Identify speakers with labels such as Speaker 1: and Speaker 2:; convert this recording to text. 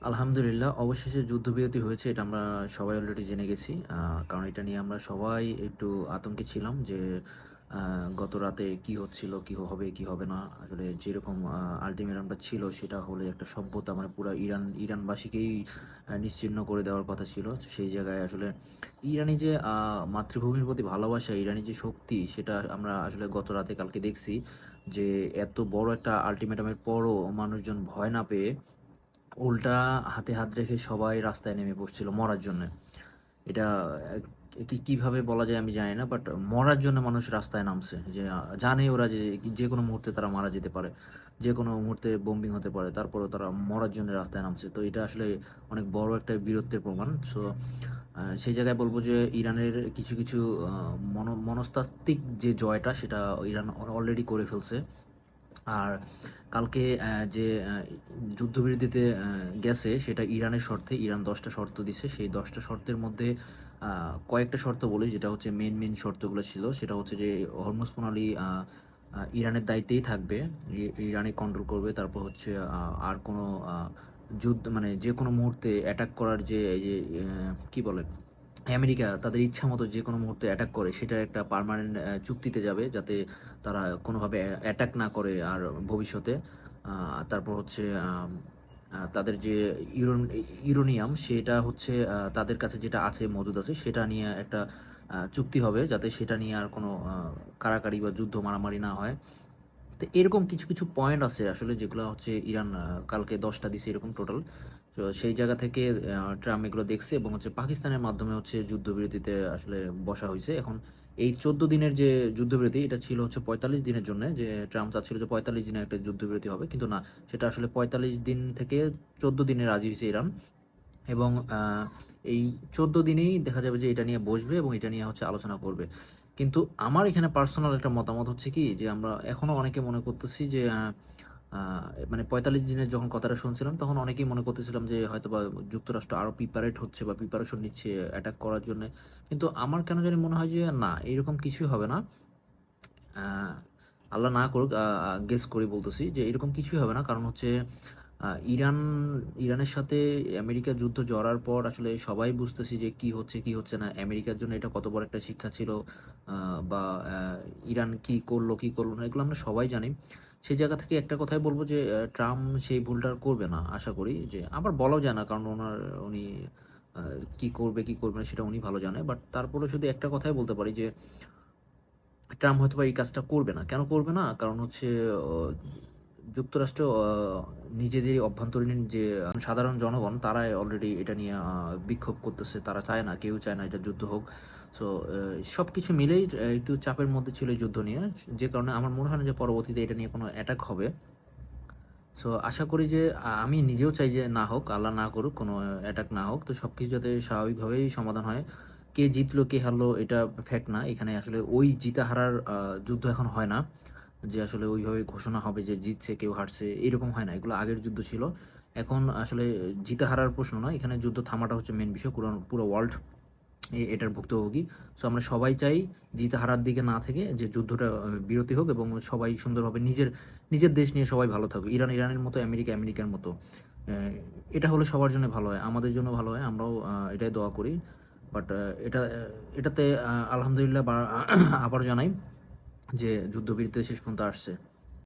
Speaker 1: আলহামদুলিল্লাহ, অবশেষে যুদ্ধবিরতি হয়েছে এটা আমরা সবাই অলরেডি জেনে গেছি। কারণ এটা নিয়ে আমরা সবাই একটু আতঙ্কে ছিলাম যে আ গত রাতে কি হচ্ছিল, কি হবে, কি হবে না। আসলে যেরকম আল্টিমেটামটা ছিল সেটা হলে একটা সভ্যতা মানে পুরা ইরানবাসীকেই নিশ্চিহ্ন করে দেওয়ার কথা ছিল। সেই জায়গায় আসলে ইরানি যে মাতৃভূমির প্রতি ভালোবাসা, ইরানি যে শক্তি সেটা আমরা আসলে গত রাতে কালকে দেখছি যে এত বড় একটা আল্টিমেটামের পরও মানুষজন ভয় না পেয়ে উল্টা হাতে হাত রেখে সবাই রাস্তায় নেমে পড়ছিল মরার জন্যে। এটা কিভাবে বলা যায় আমি জানি না। বাট মরার জন্য মানুষ রাস্তায় নামছে। যে জানে ওরা যে যেকোনো মুহূর্তে তারা মারা যেতে পারে। যেকোনো মুহূর্তে বোম্বিং হতে পারে। তারপরেও তারা মরার জন্য রাস্তায় নামছে। তো এটা আসলে অনেক বড় একটা বীরত্বের প্রমাণ। সো সেই জায়গায় বলব যে ইরানের কিছু আ মনস্তাত্ত্বিক যে জয়টা সেটা ইরান অলরেডি করে ফেলছে। আর কালকে যে যুদ্ধবিরতিতে গেছে সেটা ইরানের শর্তে। ইরান ১০ টা শর্ত দিছে। সেই ১০ টা শর্তের মধ্যে আ কয়েকটা শর্ত বলি যেটা হচ্ছে মেইন শর্তগুলো ছিল। সেটা হচ্ছে যে হরমুজ প্রণালী আ আ ইরানের দায়িত্বেই থাকবে। ইরানই কন্ট্রোল করবে। তারপর হচ্ছে আর কোনো আ মানে যেকোনো মুহূর্তে অ্যাটাক করার যে এই যে কি বলে? আমেরিকা তাদের ইচ্ছামত যেকোনো মুহূর্তে অ্যাটাক করে সেটার একটা পার্মানেন্ট চুক্তিতে যাবে যাতে তারা কোনোভাবে অ্যাটাক না করে আর ভবিষ্যতে। আ তারপর হচ্ছে তাদের যে ইউরেনিয়াম সেটা হচ্ছে তাদের কাছে যেটা আছে মজুদ আছে সেটা নিয়ে একটা চুক্তি হবে যাতে সেটা নিয়ে আর কোনো কাড়াকাড়ি বা যুদ্ধ মারামারি না হয়। তো এরকম কিছু পয়েন্ট আছে আসলে যেগুলা হচ্ছে ইরান কালকে ১০ টা দিছে এরকম টোটাল। তো সেই জায়গা থেকে ট্রাম্প এগুলো দেখছে এবং হচ্ছে পাকিস্তানের মাধ্যমে হচ্ছে যুদ্ধবিরতিতে আসলে বসা হইছে। এখন এই ১৪ দিনের যে যুদ্ধবিরতি এটা ছিল হচ্ছে ৪৫ দিনের জন্যে যে ট্রাম্প চাচ্ছিল যে ৪৫ দিনের একটা যুদ্ধবিরতি হবে। কিন্তু না, সেটা আসলে ৪৫ দিন থেকে ১৪ দিনে রাজি হইছে ইরান। এবং এই ১৪ দিনেই দেখা যাবে যে এটা নিয়ে বসবে এবং এটা নিয়ে হচ্ছে আলোচনা করবে। কিন্তু আমার এখানে পার্সোনাল একটা মতামত হচ্ছে কি যে আমরা এখনো অনেকে মনে করতেছি যে আ মানে ৪৫ দিনের যখন কথাটা শুনছিলাম তখন অনেকেই মনে করতেছিলাম যে হয়তোবা যুক্তরাষ্ট্র আরো প্রিপারেট হচ্ছে বা প্রিপারেশন নিচ্ছে অ্যাটাক করার জন্যে। কিন্তু আমার কেন জানি মনে হয় যে না, এরকম কিছুই হবে না। আ আল্লাহ না করুক, আ আ গেস করে বলতেছি যে এরকম কিছুই হবে না। কারণ হচ্ছে আ ইরান ইরানের সাথে আমেরিকার যুদ্ধ জড়ার পর আসলে সবাই বুঝতেছি যে কি হচ্ছে, কি হচ্ছে না। আমেরিকার জন্য এটা কত বড় একটা শিক্ষা ছিল। বা ইরান কি করলো, কি করলো না এগুলো আমরা সবাই জানি। সেই জায়গা থেকে একটা কথাই বলব যে ট্রাম্প সেই ভুলটা আর করবে না আশা করি। যে আবার বলাও যায় না কারণ উনি আ কি করবে, কি করবে না সেটা উনি ভালো জানে। বাট তারপরেও শুধু একটা কথাই বলতে পারি যে ট্রাম্প হয়তোবা এই কাজটা করবে না। কেন করবে না? কারণ হচ্ছে অ যুক্তরাষ্ট্র নিজেদেরই অভ্যন্তরীণ যে সাধারণ জনগণ তারাই অলরেডি এটা নিয়ে বিক্ষোভ করতেছে। তারা চায় না, কেউ চায় না এটা যুদ্ধ হোক। সো সবকিছু মিলেই একটু চাপের মধ্যে ছিল এই যুদ্ধ নিয়ে। যে কারণে আমার মনে হয় না যে পরবর্তীতে এটা নিয়ে কোনো অ্যাটাক হবে। সো আশা করি যে আমি নিজেও চাই যে না হোক, আল্লাহ না করুক কোনো অ্যাটাক না হোক। তো সবকিছু যাতে স্বাভাবিকভাবেই সমাধান হয়। কে জিতলো, কে হারলো এটা ফ্যাক্ট না। এখানে আসলে ওই জিতা হারার যুদ্ধ এখন হয় না। যে আসলে ওইভাবে ঘোষণা হবে যে জিতছে, কেউ হারছে এরকম হয় না। এগুলো আগের যুদ্ধ ছিল। এখন আসলে জিতা হারার প্রশ্ন নয়। এখানে যুদ্ধ থামাটা হচ্ছে মেইন বিষয়। পুরো ওয়ার্ল্ড এটার ভুক্তভোগী। সো আমরা সবাই চাই জিতে হারার দিকে না থেকে যে যুদ্ধটা বিরতি হোক এবং সবাই সুন্দরভাবে নিজের দেশ নিয়ে সবাই ভালো থাকুক। ইরান ইরানের মতো, আমেরিকা আমেরিকার মতো। অ্যা এটা হলে সবার জন্য ভালো হয়। আমাদের জন্য ভালো হয়। আমরাও এটাই দোয়া করি। বাট এটাতে আলহামদুলিল্লাহ আবারও জানাই যে যুদ্ধবিরতি শেষ পর্যন্ত আসছে।